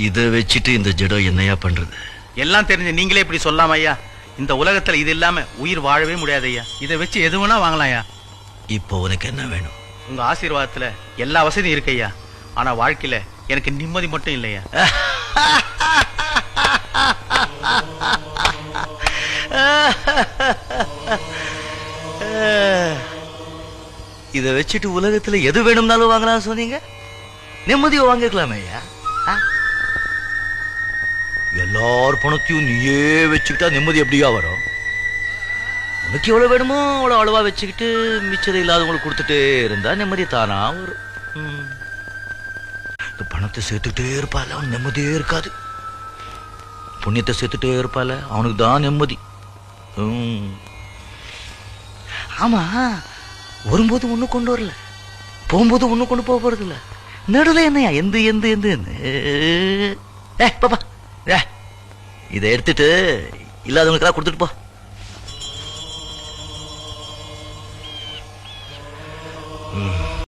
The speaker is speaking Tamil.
இதை வச்சுட்டு இந்த ஜடம் என்னையா பண்றது? எல்லாம் தெரிஞ்சு நீங்களே இப்படி சொல்லாம ஐயா. இந்த உலகத்துல இது இல்லாம உயிர் வாழவே முடியாது ஐயா. இதை வச்சு எது வேணா வாங்கலாம் ஐயா. இப்போ உனக்கு என்ன வேணும்? உங்க ஆசீர்வாதத்துல எல்லா வசதியும் இருக்கு ஐயா. ஆனா வாழ்க்கையில எனக்கு நிம்மதி மட்டும் இல்லையா. இதை வச்சுட்டு உலகத்துல எது வேணும்னாலும் வாங்கலாம் சொன்னீங்க. நிம்மதியை வாங்கிக்கலாமே ஐயா. எல்லார் பணத்தையும் நீயே வச்சுக்கிட்டா நிம்மதி எப்படியா வரும்? உனக்கு எவ்வளவு வேணுமோ அவ்வளவு அளவா வச்சுக்கிட்டு மிச்சதை இல்லாதவங்களுக்கு கொடுத்துட்டே இருந்தா நிம்மதி தானா வரும். இந்த பணத்தை சேர்த்துட்டே இருப்பால அவன் நிம்மதியே இருக்காது. புண்ணியத்தை சேர்த்துட்டே இருப்பால அவனுக்கு தான் நிம்மதி. ஆமா, வரும்போது ஒண்ணு கொண்டு வரல, போகும்போது ஒண்ணு கொண்டு போக போறது இல்ல. நடுல என்னையா எந்த எந்த எந்த பாப்பா இதை எடுத்துட்டு இல்லாதவங்களுக்கெல்லாம் கொடுத்துட்டு போ.